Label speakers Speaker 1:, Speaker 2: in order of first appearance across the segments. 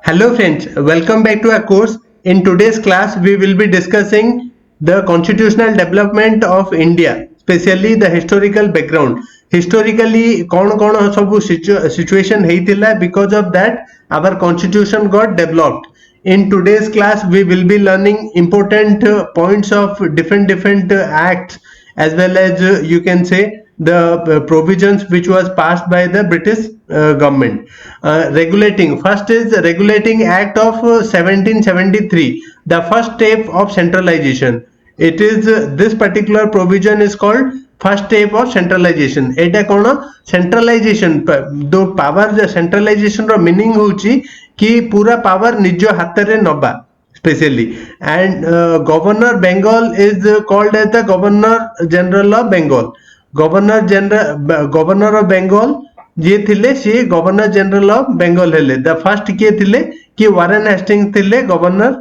Speaker 1: Hello friends, welcome back to our course. In today's class, we will be discussing the constitutional development of India, especially the historical background. Historically, कौन सब situation ହେଇଥିଲା, because of that our constitution got developed. In today's class, we will be learning important points of different acts, as well as you can say the provisions which was passed by the British government. Regulating, first is Regulating Act of 1773, the first step of centralization. It is this particular provision is called first step of centralization. एटा कौन centralization, दो power centralization रो meaning होची कि पूरा power निज हाथ रे नबा specially, and Governor Bengal is called as the Governor General of Bengal. Governor of Bengal जे थिले सी गवर्नर जनरल ऑफ बंगाल हेले. द फर्स्ट किए थिले कि वारेन हेस्टिंग्स थिले गवर्नर,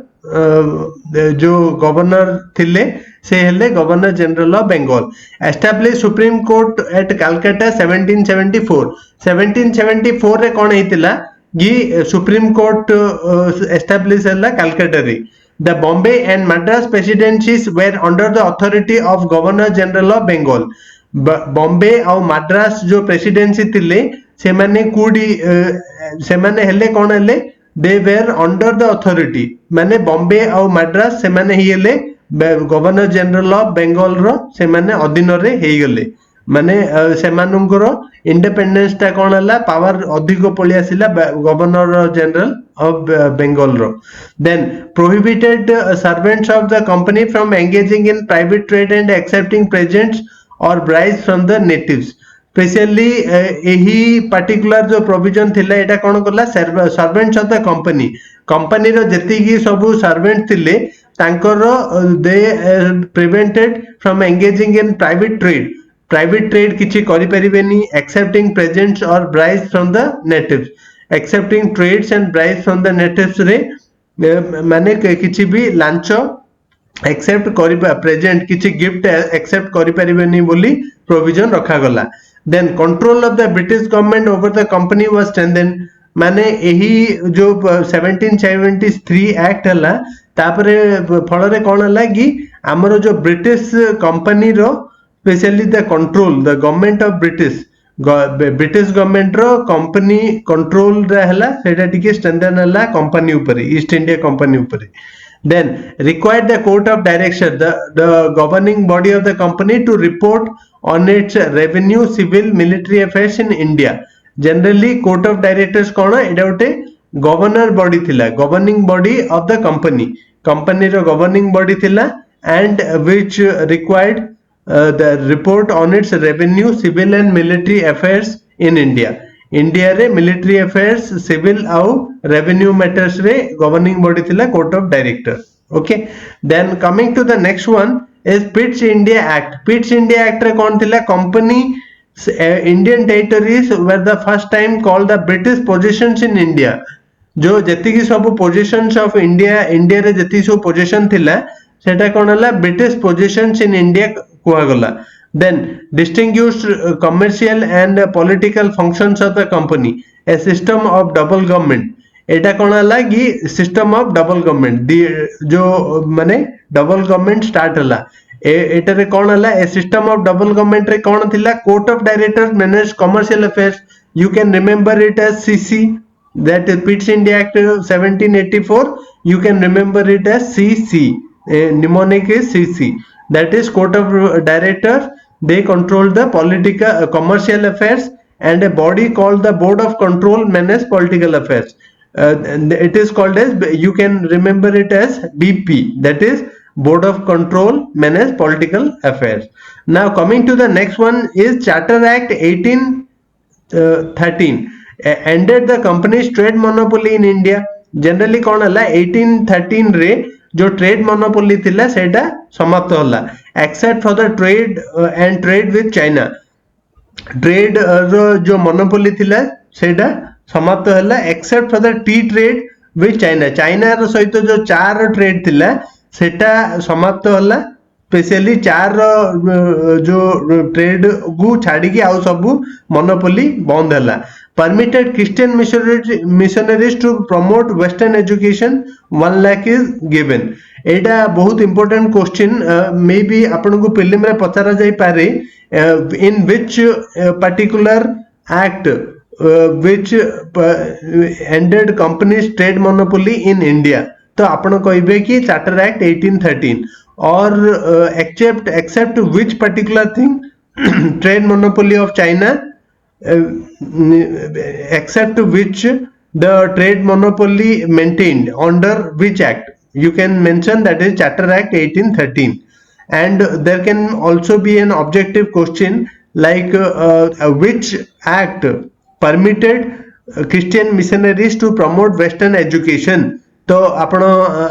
Speaker 1: जो गवर्नर थिले से हेले governor general of Bengal. Establish supreme court at Calcutta 1774. 1774 रे कोन हेतिला कि सुप्रीम कोर्ट एस्टैब्लिश हैला कलकत्ता रे. The Bombay and Madras presidencies were under the authority of Governor General of Bengal. Bombay और मद्रास जो प्रेसिडेंसी थिले से माने कुडी से माने हेले कोन हेले they were under the authority, माने बॉम्बे और मद्रास से माने ही हेले गवर्नर जनरल ऑफ बंगाल रो से माने अधीन रे हे गले. माने से मानकर इंडिपेंडेंस ता कोन हला पावर अधिक पळि आसिला गवर्नर जनरल ऑफ बंगाल रो. Then prohibited servants of the company from engaging in private trade and accepting presents or bribes from the natives. Specially यही पर्टिकुलर जो प्रोविजन थिला एटा कोन करला सर्वेंट्स ऑफ द कंपनी रो जति की सब सर्वेंट थिले तांकर दे prevented from engaging in private trade किछि करि परिबेनी, accepting presents or bribes from the natives. Accepting trades and bribes from the natives रे माने किछि भी लांच एक्सेप्ट करिबा प्रेजेंट किछि गिफ्ट एक्सेप्ट करि परिबेनी बोली प्रोविजन रखा गला. Then control of the British government over the company was strengthened. माने एही जो 1773 एक्ट हला तापरे फल रे कोन हला कि हमरो जो ब्रिटिश कंपनी रो specially the control the government of British government रो कंपनी कंट्रोल रे हला सेटा टिके स्ट्रेंथेन हला कंपनी ऊपर, ईस्ट इंडिया कंपनी ऊपर. Then required the court of direction, the governing body of the company, to report on its revenue, civil, military affairs in India. Generally court of directors कोन एटा उटे governor body थिला, governing body of the company रो governing body थिला, and which required the report on its revenue, civil and military affairs in India. India रे military affairs, civil आउ revenue matters रे governing body थिला court of director. Okay, then coming to the next one is Pitt's India act. Pitt's India act रे कोन थिला company Indian territories were the first time called the British possessions in India. जो जति की सब positions of India रे जति सब पोजीशन थिला सेटा कोन हला ब्रिटिश पोजीशंस इन इंडिया कुआ गला. Then distinguished commercial and political functions of the company, a system of double government. एटा कोन हला कि सिस्टम ऑफ डबल गवर्नमेंट जो माने डबल गवर्नमेंट स्टार्ट हला एटा रे कोन हला a system of double government रे कोन थिला court of directors manage commercial affairs. You can remember it as CC, that is Pitt's India act 1784. You can remember it as CC, mnemonic is CC, that is court of directors. They control the political commercial affairs, and a body called the board of control manage political affairs. It is called as, you can remember it as BP, that is board of control manage political affairs. Now coming to the next one is Charter Act 1813 ended the company's trade monopoly in India. Generally कौन हला 1813 रे जो trade monopoly थिला सेटा समाप्त होला, except for the trade and trade with China. Trade रो जो मोनोपोली थिला सेटा समाप्त होला except for the tea trade with China. China रो सहित जो चार ट्रेड थिला सेटा समाप्त होला. स्पेशली चार जो ट्रेड को छाड़ी आउ सब मोनोपोली बंद है. permitted Christian missionaries to promote Western education, 1 lakh is given. एटा बहुत important question, maybe आपन को प्रीलिम रे पचारा जाई पारे, in which particular act which ended companies trade monopoly in India. तो आपण कहबे कि charter act 1813 or except which particular thing trade monopoly of China, except which the trade monopoly maintained under which act, you can mention that is Charter Act 1813. And there can also be an objective question like which act permitted Christian missionaries to promote Western education. तो आपण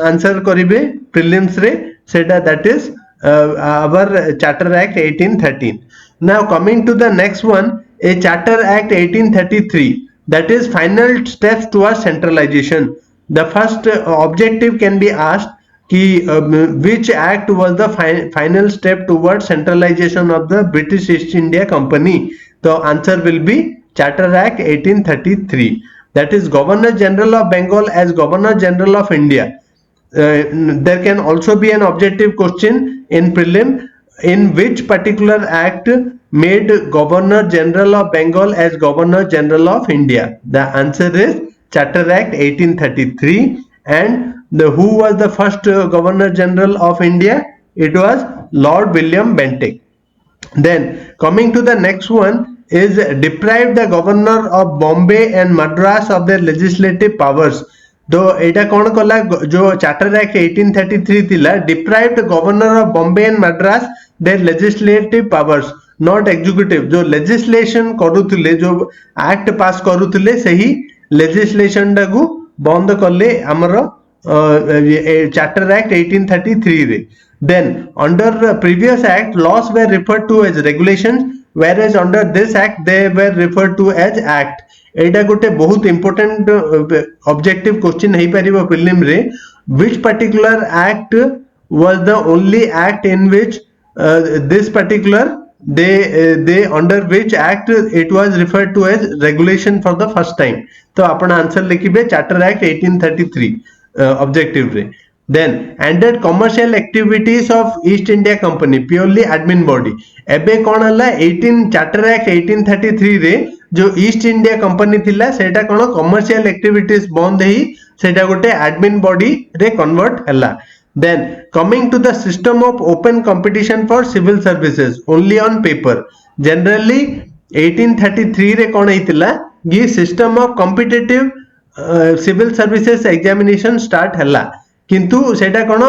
Speaker 1: answer करिवे prelims रे सेटा, that is our Charter Act 1813. Now coming to the next one, a Charter Act 1833, that is final steps towards centralization. The first objective can be asked कि which act was the final step towards centralization of the British East India Company. The answer will be Charter Act 1833. That is Governor General of Bengal as Governor General of India. There can also be an objective question in prelim, in which particular act made Governor General of Bengal as Governor General of India. The answer is Charter Act 1833. And who was the first Governor General of India? It was Lord William Bentinck. Then coming to the next one is deprive the Governor of Bombay and Madras of their legislative powers. तो एटा कौन कला जो charter act 1833 थिला, deprived Governor of Bombay and Madras their legislative powers, not executive. जो legislation करूथिले, जो act pass करूथिले, सही legislation टाकू बंद करले हमरो Charter Act 1833 रे. Then under previous act laws were referred to as regulations, whereas under this act they were referred to as act. एटा गोटे बहुत important objective question है परिबो प्रीलिम रे. Which particular act was the only act in which this particular they under which act it was referred to as regulation for the first time. तो आपण answer लिखिबे Charter Act 1833 objective रे. Then ended commercial activities of East India Company, purely admin body. एबे कौन हला 18 Charter Act 1833 रे जो east India company थिला सेटा कोन कमर्शियल एक्टिविटीज बंद ही सेटा गोटे एडमिन बॉडी रे कन्वर्ट हला. Then coming to the system of open competition for civil services only on paper. Generally 1833 रे कोन हितिला ये system of competitive civil services examination start हला, किंतु सेटा कोन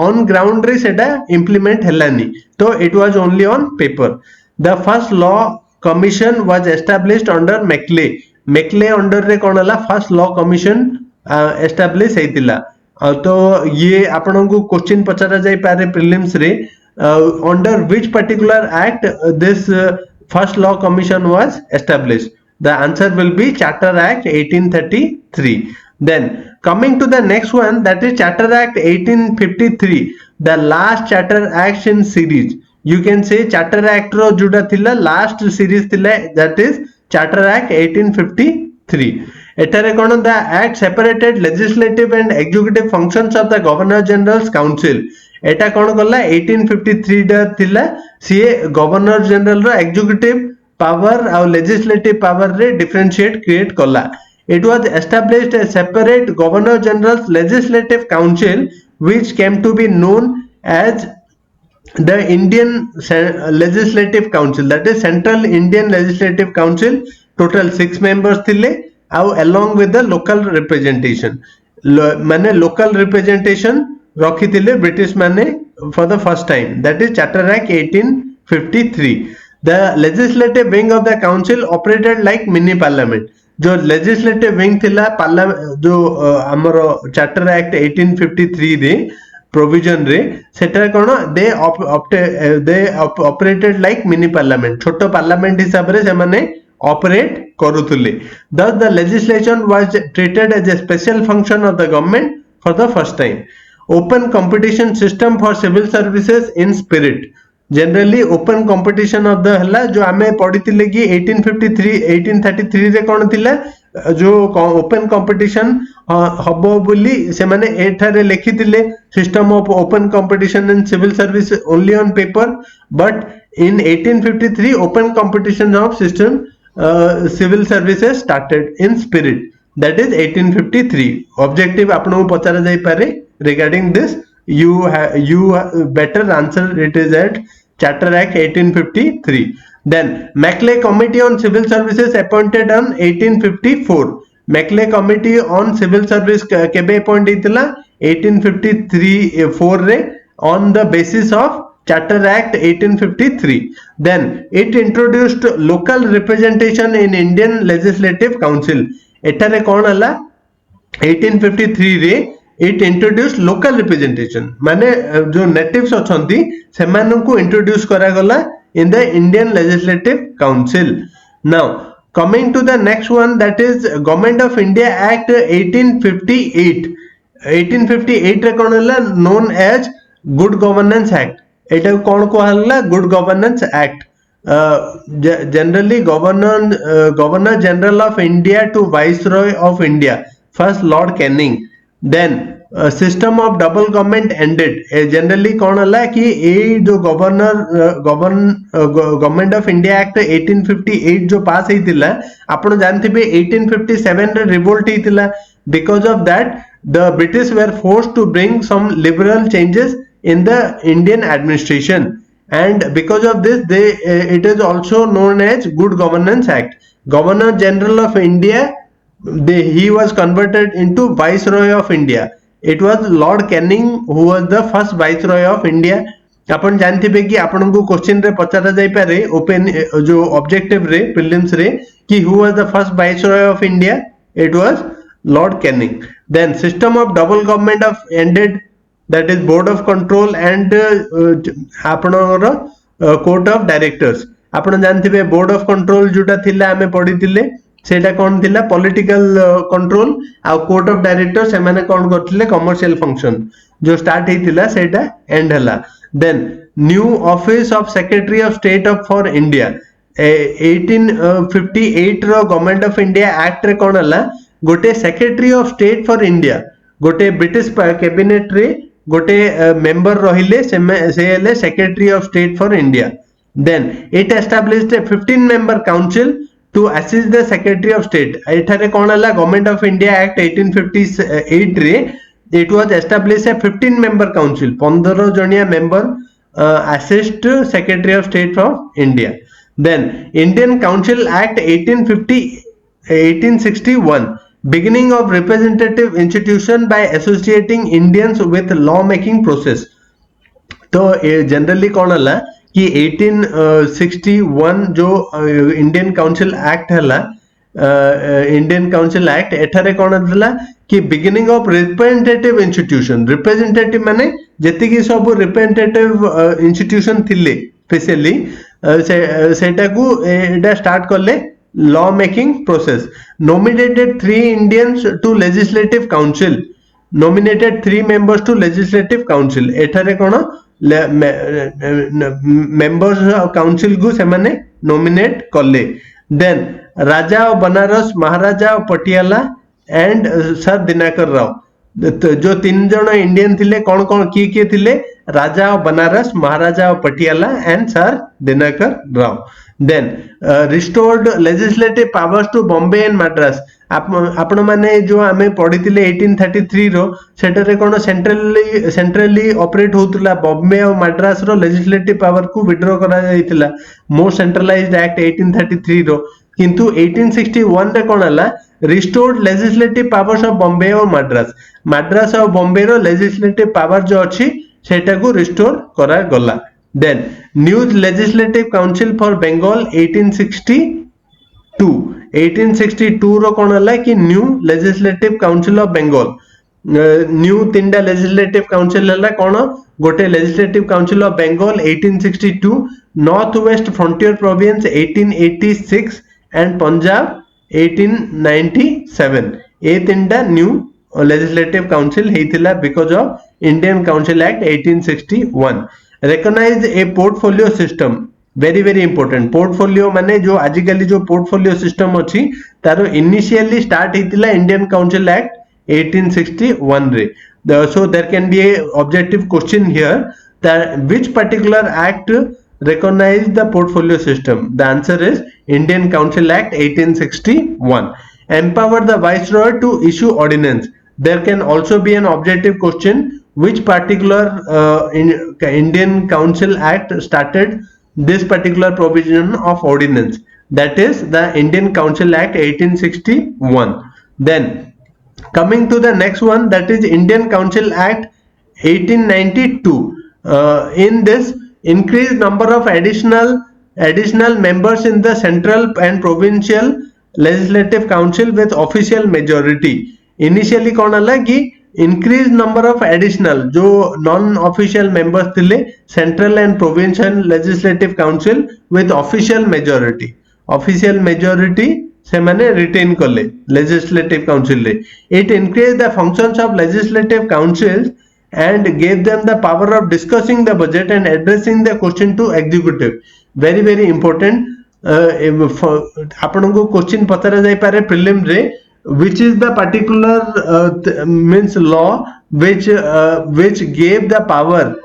Speaker 1: ऑन ग्राउंड रे सेटा इंप्लीमेंट हलानी, तो it was only on paper. The first law commission was established under McClay. McClay under रे कोन हला फर्स्ट लॉ कमीशन एस्टाब्लिश हेतिला. तो ये आपन को क्वेश्चन पचारा जाय पारे प्रीलिम्स रे, under which particular act this first law commission was established. The answer will be Charter Act 1833. Then coming to the next one, that is Charter Act 1853, the last Charter Act in series. You can say Charter Act रो जुड़ा थिला last series थिला, that is Charter Act 1853. एटारे कोन the act separated legislative and executive functions of the Governor General's Council. एटा कोन गला 1853 दा थिला CA governor general रो executive power और legislative power रे differentiate create कला. It was established a separate Governor General's Legislative Council which came to be known as the Indian Legislative Council, that is Central Indian Legislative Council. Total 6 members थिले और along with the local representation. माने local representation रखी थिले British माने for the first time, that is Charter Act 1853. The legislative wing of the council operated like mini parliament. जो legislative wing थिला जो हमरो Charter Act 1853 रे provision रे सेटा कोन they operated like mini parliament. छोटो parliament हिसाब रे से माने operate करूथुले. Thus the legislation was treated as a special function of the government for the first time. Open competition system for civil services in spirit. Generally open competition of the हला जो आमे पढ़िथिले कि 1853 1833 रे कोन थिला जो ओपन कंपटीशन हबो बोली से माने एठारे लिखिथिले system of open competition in civil service only on paper but in 1853 open competition of system civil services started in spirit that is 1853 objective आपनको पचारा जाई पारे regarding this you better answer it is at Charter Act 1853 then Maclay Committee on Civil Services appointed on 1854 Maclay Committee on Civil Service केबे appoint हितला 1853 4 रे on the basis of Charter Act 1853 then it introduced local representation in Indian Legislative Council एठारे कौन हला 1853 रे it introduce local representation माने जो natives अछंती सेमानन को introduce करा गला in the Indian legislative council now coming to the next one that is government of India act 1858 1858 रे कौन हला known as good governance act एटा कौन को हला good governance act generally governor general of India to viceroy of India first Lord Canning then system of double government ended generally कौन हला कि ए जो गवर्नमेंट ऑफ इंडिया एक्ट 1858 जो पास हेतिला आपण जानथिबे 1857 रे revolt हेतिला because of that the British were forced to bring some liberal changes in the Indian administration and because of this it is also known as Good Governance Act. Governor General of India he was converted into Viceroy of India. It was Lord Canning who was the first Viceroy of India. अपन जानथिबे कि आपन को question रे पचारा जाई पारे open जो objective रे prelims रे कि who was the first Viceroy of India? It was Lord Canning. Then system of double government of ended that is board of control and आपनर कोर्ट ऑफ डायरेक्टर्स आपण जानथिबे बोर्ड ऑफ कंट्रोल जोटा थिला हमें पढिथिले सेटा कोन थिला पॉलिटिकल कंट्रोल आ कोर्ट ऑफ डायरेक्टर से माने कोन करथिले कमर्शियल फंक्शन जो स्टार्ट हेतिला सेटा एंड हला then new office of secretary of state of for India 1858 रो गवर्नमेंट ऑफ इंडिया एक्ट रे कोन हला गोटे secretary of state for India गोटे ब्रिटिश कैबिनेट रे गोटे मेंबर रहिले से हेले secretary of state for India then it established a 15 member council to assist the secretary of state एठारे कोन हला गवर्नमेंट ऑफ इंडिया एक्ट 1858 रे it was establish a 15 member council 15 जणिया member assist secretary of state of India then Indian council act 1861 beginning of representative institution by associating Indians with law making process तो generally कौन हला कि 1861 जो Indian council act हला Indian council act एठारे कौन हला कि beginning of representative institution representative माने जति कि सब रिप्रेजेंटेटिव इंस्टीट्यूशन थिले स्पेशली सेटा को एटा स्टार्ट करले law making process nominated 3 Indians to legislative council nominated 3 members to legislative council एठारे कोन members council को से माने nominate करले then Raja of Banaras Maharaja of Patiala and sir Dinakar Rao जो 3 जण इंडियन थिले कोन कोन किए थिले Raja of Banaras Maharaja of Patiala and sir Dinakar Rao then restored legislative powers to Bombay and Madras आपण माने जो हमें पढ़िथिले 1833 रो सेटरे कोन सेंट्रली ऑपरेट होतला बॉम्बे और मद्रास रो लेजिस्लेटिव पावर को विड्रॉ करा जायतिला मोर सेंट्रलाइज्ड एक्ट 1833 रो किंतु 1861 रे कोन हला restored legislative powers of Bombay और मद्रास और बॉम्बे रो लेजिस्लेटिव पावर जो अछि सेटा को रिस्टोर करा गला then new legislative council for Bengal 1862 रो कोन हला कि new legislative council of Bengal new तीनटा लेजिस्लेटिव काउंसिल हला कोन गोटे legislative council of Bengal 1862 north west frontier province 1886 and Punjab 1897 ए तीनटा न्यू लेजिस्लेटिव काउंसिल हेतिला because of Indian council act 1861 recognize a portfolio system, very very important. portfolio माने जो आजिकली जो portfolio system अछि तारो initially start हेतिला Indian Council Act 1861 रे. So there can be a objective question here that which particular act recognize the portfolio system. The answer is Indian Council Act 1861. Empower the viceroy to issue ordinance. There can also be an objective question which particular Indian Council Act started this particular provision of ordinance. That is the Indian Council Act 1861. Then coming to the next one, that is Indian Council Act 1892. In this, increased number of additional members in the central and provincial legislative council with official majority. Initially कौन हला कि increased number of additional जो non official members थिले central and provincial legislative council with official majority. Official majority ସେମାନେ retain कले legislative council रे. It increased the functions of legislative councils and gave them the power of discussing the budget and addressing the question to executive. Very very important. आपनको question पचरा जाई पारे prelim रे, which is the particular means law which gave the power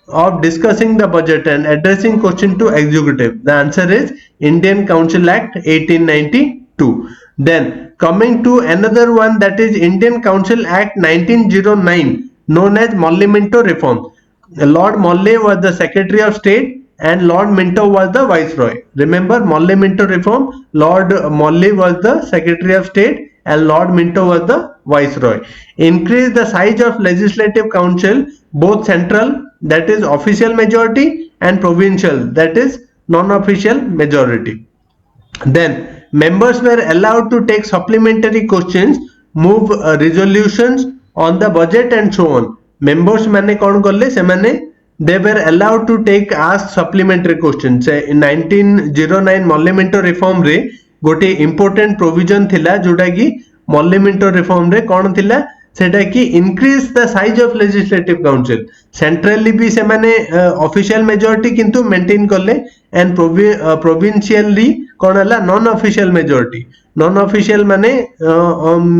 Speaker 1: of discussing the budget and addressing question to executive. The answer is Indian Council Act 1892. Then coming to another one, that is Indian Council Act 1909, known as Molly-Minto Reform. Lord Molly was the Secretary of State and Lord Minto was the Viceroy. Remember Molly-Minto Reform, Lord Molly was the Secretary of State and Lord Minto was the Viceroy. Increase the size of legislative council, both central, that is official majority, and provincial, that is non-official majority. Then members were allowed to take supplementary questions, move resolutions on the budget and so on. Members माने कौन करले से माने they were allowed to take ask supplementary questions. In 1909 Molly-Minto Reform रे गोटे important provision थिला जोटा कि Molly-Minto Reform रे कौन थिला सेटा कि increase the size of legislative council. Centrally भी से माने official majority किंतु maintain करले and provincially कौन हला non official majority. Non official माने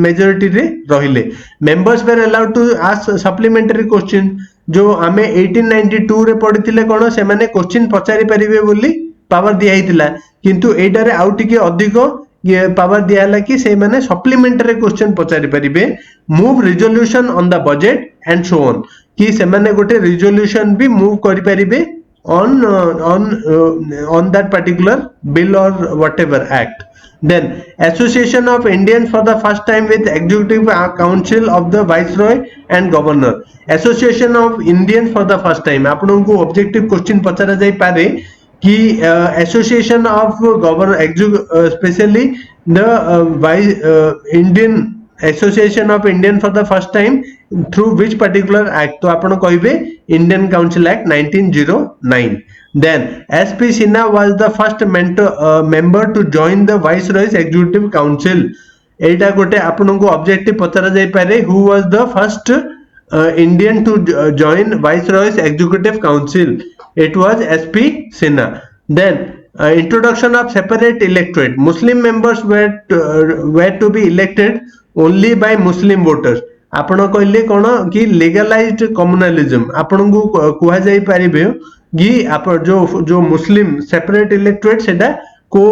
Speaker 1: majority रे रहिले. Members were allowed to ask supplementary question. जो आमे 1892 रे पढ़िथिले कोन से माने क्वेश्चन पचारि परिबे बोली पावर दिया हितिला, किंतु एटा रे आउ टिके अधिक ये पावर दिया हला कि से माने सप्लीमेंटरी क्वेश्चन पचारि परिबे, move resolution on the budget and so on, कि से माने गोटे रिजोल्यूशन भी मूव करि परिबे on that particular bill or whatever act. Then association of Indians for the first time with executive council of the viceroy and governor. Association of Indians for the first time, आपन को objective question पचरा जाई पारे कि association of governor especially the Indian association of Indian for the first time through which particular act. तो आपन कहिबे Indian Council Act 1909. Then SP Sinha was the first member to join the Viceroy's Executive Council. एटा गोटे आपन को objective पचरा जाई पारे, who was the first Indian to join Viceroy's Executive Council. It was SP Sinha. Then introduction of separate electorate. Muslim members were to be elected only by Muslim voters. आपण कहले कोन कि legalized communalism. आपण को कुहा जाई परिबे कि आप जो मुस्लिम सेपरेट इलेक्टोरेट सेटा को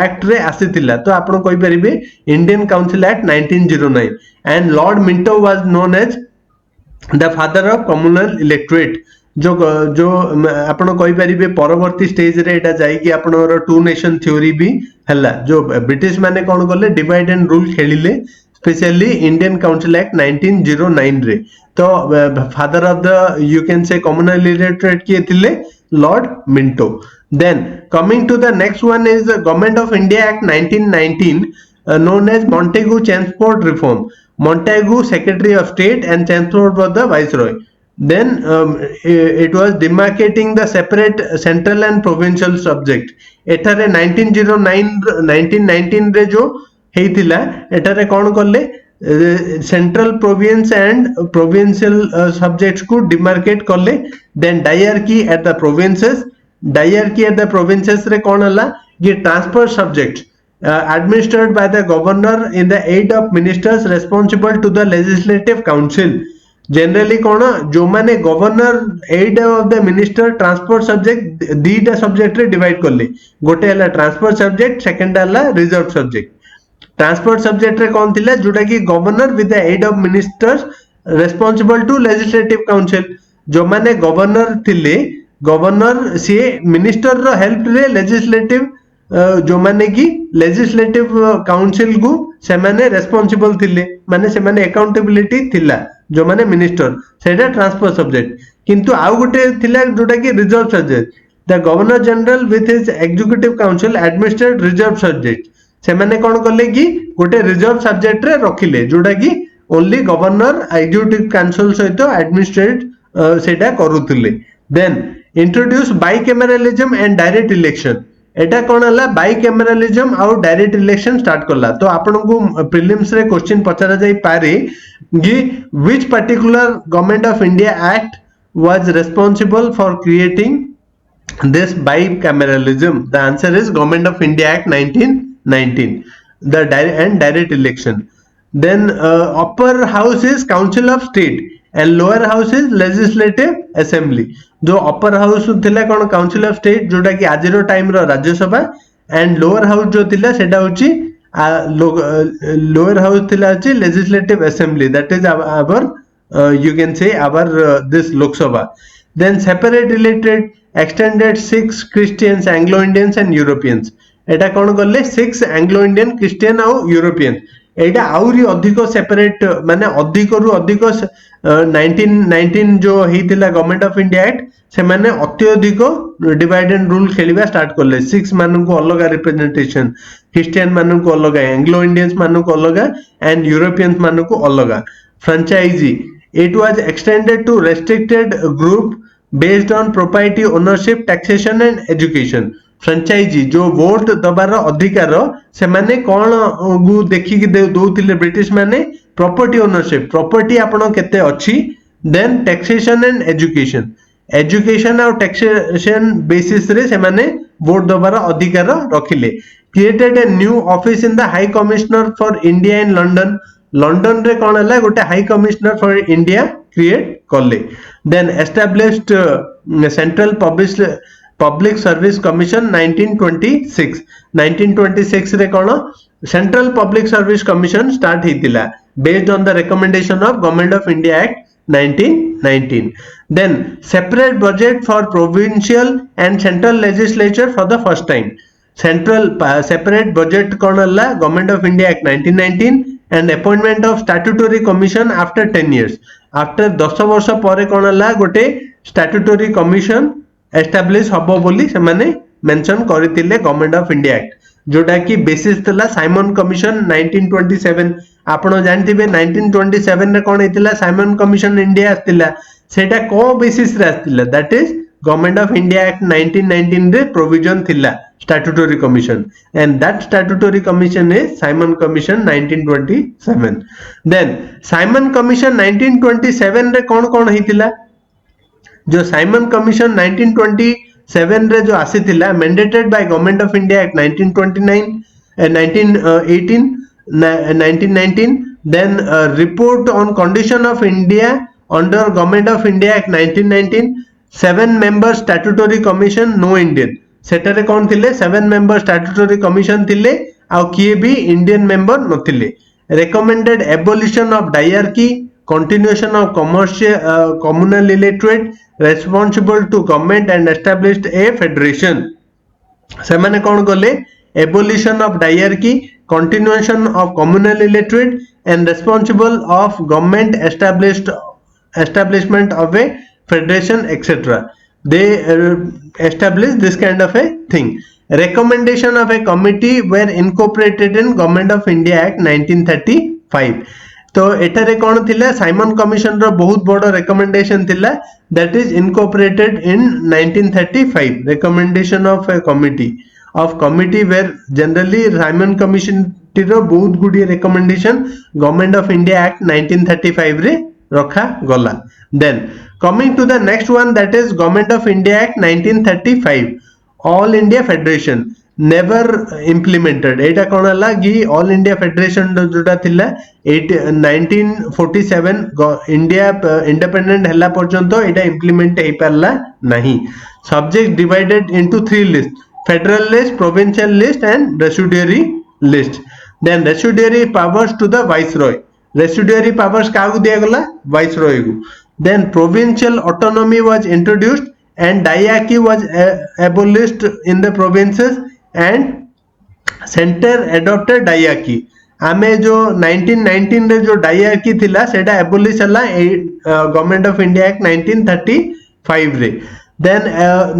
Speaker 1: एक्ट रे आसीतिला, तो आपण कहि परिबे Indian council act 1909. And Lord Minto was known as the father of communal electorate. जो आपण कहि परिबे परवर्ती स्टेज रे एटा जाई कि आपनर टू नेशन थ्योरी भी हला. जो ब्रिटिश माने कोन करले डिवाइड एंड रूल खेलिले स्पेशली इंडियन काउंसिल एक्ट 1909 रे. तो father of the you can say communal electorate किए थिले Lord Minto. Then coming to the next one is government of India act 1919 known as Montagu Chelmsford Reform. Montagu Secretary of State and Chelmsford was the Viceroy. Then it was demarcating the separate central and provincial subject. एठारे 1919 रे जो हेइतिला एठारे कोन करले central province and provincial subjects को demarcate कले then diarchy at the provinces diarchy at the provinces रे कोन हला ये transfer subject administered by the governor in the aid of ministers responsible to the legislative council generally कोन जो माने governor aid of the minister transport subject दीटा subject रे divide करले गोटे हला ट्रांसपोर्ट सब्जेक्ट सेकंड हला रिजर्व सब्जेक्ट ट्रांसपोर्ट सब्जेक्ट रे कोन थिला जोटा कि governor with the aid of ministers responsible to legislative council जो माने गवर्नर थिले गवर्नर से मिनिस्टर रो हेल्प रे लेजिस्लेटिव जो माने कि लेजिस्लेटिव काउंसिल को से माने रेस्पोंसिबल थिले माने से माने अकाउंटेबिलिटी थिला जो माने मिनिस्टर सेटा ट्रांसफर सब्जेक्ट किंतु आउ गोटे थिला जोटा कि reserve subject the governor general with his executive council administrate reserve subject से माने कोन करले कि गोटे रिजर्व सब्जेक्ट रे रखिले जोटा कि ओनली गवर्नर एग्जीक्यूटिव काउंसिल सहित एडमिनिस्ट्रेट सेटा करूथिले then introduce bicameralism and direct election एटा कोन हला बाइकैमरलिज्म और डायरेक्ट इलेक्शन स्टार्ट करला तो आपन को प्रीलिम्स रे क्वेश्चन पचरा जाई पारे कि which particular government of India act was responsible for creating this bicameralism the answer is government of india act 1919 the direct election then upper house is council of state and lower house is legislative assembly जो upper house थिला कोन council of state जोटा कि आज रो time रो Rajya Sabha and lower house जो थिला सेटा होची lower house थिला होची legislative assembly that is our you can say our this lok sabha then separate elected extended 6 Christians Anglo Indians and Europeans एटा कोन करले 6 Anglo Indian Christian और European एटा आउरी अधिक सेपरेट माने अधिक रु अधिक 1919 जो हेतिला गवर्नमेंट ऑफ इंडिया एक्ट से माने अत्यधिक डिवाइड एंड रूल खेलिबा स्टार्ट करले 6 मानन को अलग रिप्रेजेंटेशन क्रिश्चियन मानन को अलग एंग्लो इंडियंस मानन को अलग एंड यूरोपियंस मानन को अलग franchise it was extended to restricted group based on property ownership taxation and education franchise जो वोट दबार अधिकार से माने कोन गु देखि कि दोथिले ब्रिटिश माने प्रॉपर्टी ओनरशिप प्रॉपर्टी आपण केते अछि then taxation and education education और टैक्सेशन बेसिस रे से माने वोट दबार अधिकार रखिले created a new office in the high commissioner for India in London London रे कोन हला गोटे high commissioner for India create करले then established central public service commission 1926 रे कोन central public service commission start हेतिला based on the recommendation of government of India act 1919 then separate budget for provincial and central legislature for the first time central separate budget कोन हला government of India act 1919 and appointment of statutory commission after 10 years after 10 वर्ष परे कोन हला गोटे statutory commission establish हबो बोली से माने mention करथिले गवर्नमेंट ऑफ इंडिया एक्ट जोटा कि बेसिस तला साइमन कमिशन 1927 आपण जानथिबे 1927 रे कोन हेतिला साइमन कमिशन इंडिया आस्तिला सेटा को बेसिस रे आस्तिला that is government of India act 1919 रे प्रोविजन थिला statutory commission and that statutory commission is Simon Commission 1927 then Simon Commission 1927 रे कोन हेतिला जो Simon Commission 1927 रे जो आसीथिला mandated by government of India Act 1919 then report on condition of India under government of India Act 1919 7 member statutory commission no Indian सेटारे कोन थिले 7 member statutory commission थिले आ किए भी इंडियन मेंबर नथिले recommended abolition of diarchy continuation of commercial communal electorate responsible to government and established a federation से माने कोन करले abolition of diarchy continuation of communal electorate and responsible of government establishment of a federation etc they established this kind of a thing recommendation of a committee were incorporated in government of india act 1935 तो एटारे कोन थिला Simon commission रो बहुत बडो recommendation थिला that is incorporated in 1935 recommendation of a committee where generally Simon commission रो बहुत गुडी recommendation government of India act 1935 रे रखा गला. Then coming to the next one, that is government of India act 1935 all India federation never implemented. एटा कोन हला कि ऑल इंडिया फेडरेशन जोटा थिला 1947 इंडिया इंडिपेंडेंट हला पर्यंत एटा इम्प्लीमेंट हे परला नहीं. Subject divided into 3 list, federal list, provincial list and residuary list. Then residuary powers to the viceroy, residuary powers कागु दिया गला वाइसरॉय को. Then provincial autonomy was introduced and diarchy was abolished in the provinces and center adopted diarchy. आमे जो 1919 रे जो diarchy थिला सेटा abolish हला गवर्नमेंट ऑफ इंडिया एक्ट 1935 रे. then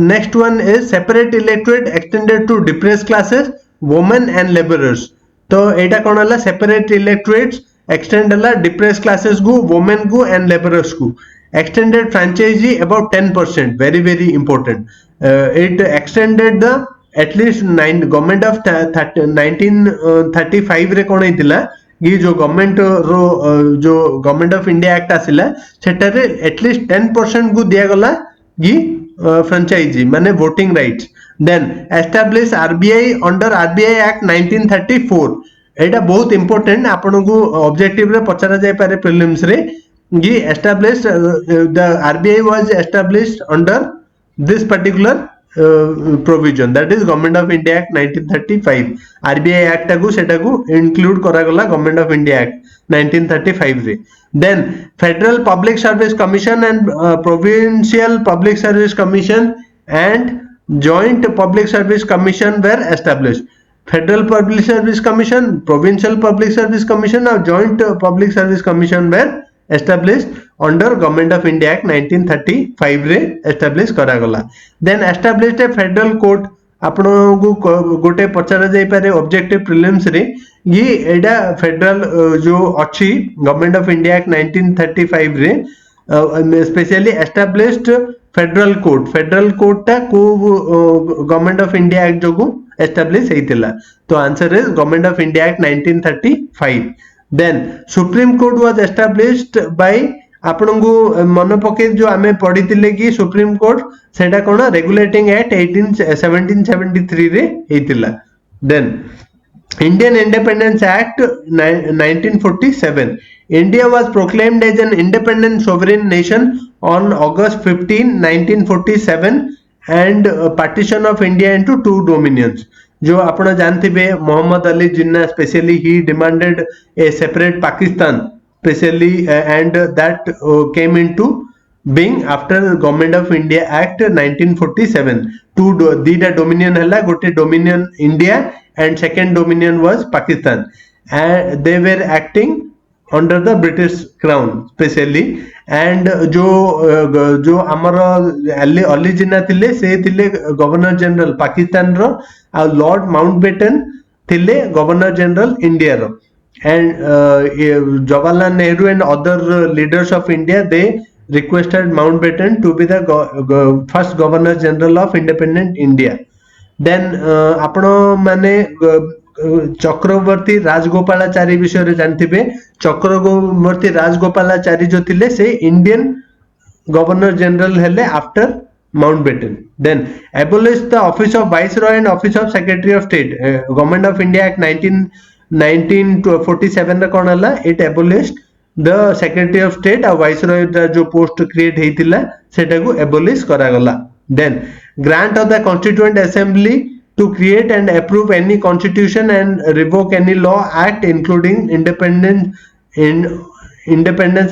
Speaker 1: next one is separate electorate extended to depressed classes, women and laborers. तो एटा कोन हला separate electorates extend हला depressed classes को, women को and laborers को. Extended franchisee about 10%, very important. It extended the at least 9 government of 1935 रे कोन हितला कि जो गवर्नमेंट रो जो गवर्नमेंट ऑफ इंडिया एक्ट आसिला सेटारे at least 10% को दिया गला कि फ्रेंचाइजी माने voting rights. Then establish RBI under RBI act 1934. एटा बहुत इंपोर्टेंट, आपन को ऑब्जेक्टिव रे पचरा जाय पारे प्रीलिम्स रे. He established the RBI was established under this particular provision, that is Government of India Act 1935. RBI Act को सेटा को include करा गला Government of India Act 1935 रे. Then Federal Public Service Commission and Provincial Public Service Commission and Joint Public Service Commission were established. Federal Public Service Commission, Provincial Public Service Commission और Joint Public Service Commission were established under Government of India Act 1935 रे establish करा गला. Then established a federal court. आपण को गोटे पचारा जाय पारे objective prelims रे ये एडा फेडरल जो अच्छी गवर्नमेंट ऑफ इंडिया एक्ट 1935 रे स्पेशली एस्टैब्लिश्ड फेडरल कोर्ट ता को गवर्नमेंट ऑफ इंडिया एक्ट जो एस्टैब्लिश हेतिला. तो answer is government of India act 1935. Then Supreme Court was established by आपण को मन पके जो आमे पढ़ी थिले कि सुप्रीम कोर्ट सेटा कोन रेगुलेटिंग एक्ट 1773 रे हेतिला. Then Indian Independence Act 1947. India was proclaimed as an independent sovereign nation on August 15, 1947 and partition of India into 2 dominions. जो आपण जानते बे Muhammad Ali Jinnah specially he demanded a separate Pakistan specially and that came into being after government of India act 1947. Two दीटा dominion हला, गोटे dominion India and second dominion was Pakistan and they were acting under the British crown specially. and जो आमर अली जिन्ना थिले से थिले governor general Pakistan रो और लॉर्ड माउंटबेटन थिले गवर्नर जनरल इंडिया रो. and Jawaharlal Nehru and other leaders of India, they requested Mountbatten to be the first governor general of independent India. then आपण माने चक्रवर्ती राजगोपालाचारी विषय जानते. चक्रवर्ती राजगोपालाचारी जो थिले से इंडियन गवर्नर जनरल हेले after Mountbatten. Then abolish the office of viceroy and office of secretary of state. Government of India act 1947 रे कोन हला, it abolished the secretary of state और वाइसरॉय जो पोस्ट क्रिएट हेतिला सेटा को एबोलिश करा गला. Then grant of the constituent assembly to create and approve any constitution and revoke any law act including independence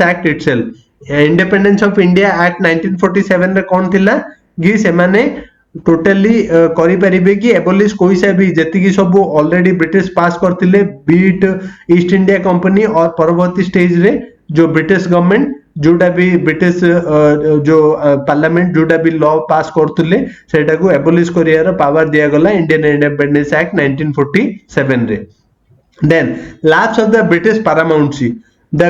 Speaker 1: act itself. Independence of India Act 1947 रे कोन थिला कि से माने टोटली करि परिबे कि एबोलिश कोइसा भी जति कि सब ऑलरेडी ब्रिटिश पास करथिले, बीट ईस्ट इंडिया कंपनी और परवर्ती स्टेज रे जो ब्रिटिश गवर्नमेंट जोटा भी ब्रिटिश जो पार्लियामेंट जोटा भी लॉ पास करथुले सेटा को एबोलिश करियार पावर दिया गला इंडियन इंडिपेंडेंस एक्ट 1947 रे. Then lapse of the British paramountcy. The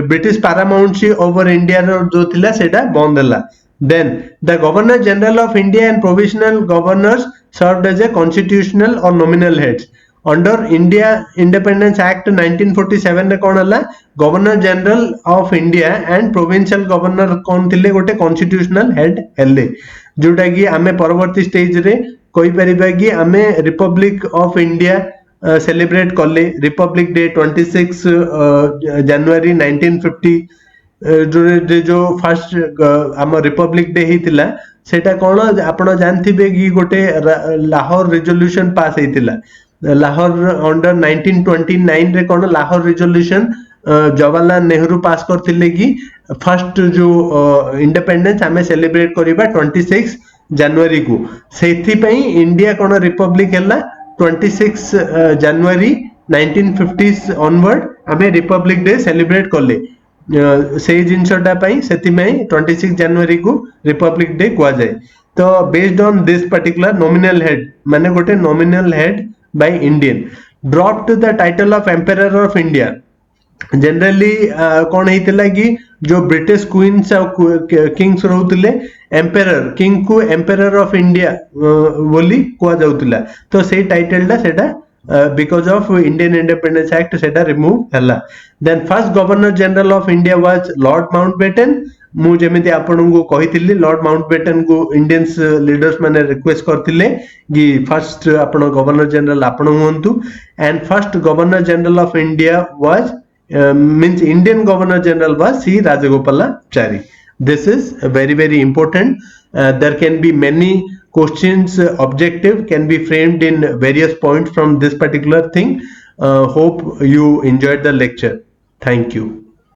Speaker 1: British paramountcy over India जो थिला सेटा बंद हला. Then the governor general of India and provisional governors served as a constitutional और nominal heads. Under India independence act 1947 रे कोन हला governor general of India and provincial governor कोन थिले गोटे कॉन्स्टिट्यूशनल हेड हेले जोटा कि आमे परवर्ती स्टेज रे कोई परिबा कि आमे रिपब्लिक ऑफ इंडिया सेलिब्रेट करले रिपब्लिक डे 26 जनवरी 1950 जो फर्स्ट आम रिपब्लिक डे हितिला सेटा कोन आपण जानथिबे कि गोटे लाहौर रिजोल्यूशन पास हेतिला लाहौर अंडर 1929 रे कोन लाहौर रिजोल्यूशन जवाहरलाल नेहरू पास करथिले कि फर्स्ट जो इंडिपेंडेंस आमे सेलिब्रेट करिबा 26 जनवरी को सेथि पई इंडिया कोन रिपब्लिक हला 26 जनवरी 1950s ऑनवर्ड आमे रिपब्लिक डे सेलिब्रेट करले से जिनसटा पई सेति में 26 जनवरी को रिपब्लिक डे कुआ जाए तो based on this particular nominal head माने गोटे nominal head by Indian dropped the title of emperor of India generally कौन होता कि जो ब्रिटिश क्वीन्स किंग्स रोते एम्पेरर किंग को एम्पेरर ऑफ इंडिया बोली कुआ जाउतिला तो से टाइटलटा सेटा because of Indian independence act सेटा रिमूव हला then first governor general of India was lord Mountbatten मु जेमिति आपन को कहिथिली लॉर्ड माउंटबेटन को इंडियंस लीडर्स माने रिक्वेस्ट करथिले कि फर्स्ट आपण गवर्नर जनरल आपण हुंतु and first governor general of India was means Indian Governor General was C. Rajagopalachari. This is very important. There can be many questions, objective can be framed in various points from this particular thing. Hope you enjoyed the lecture. Thank you.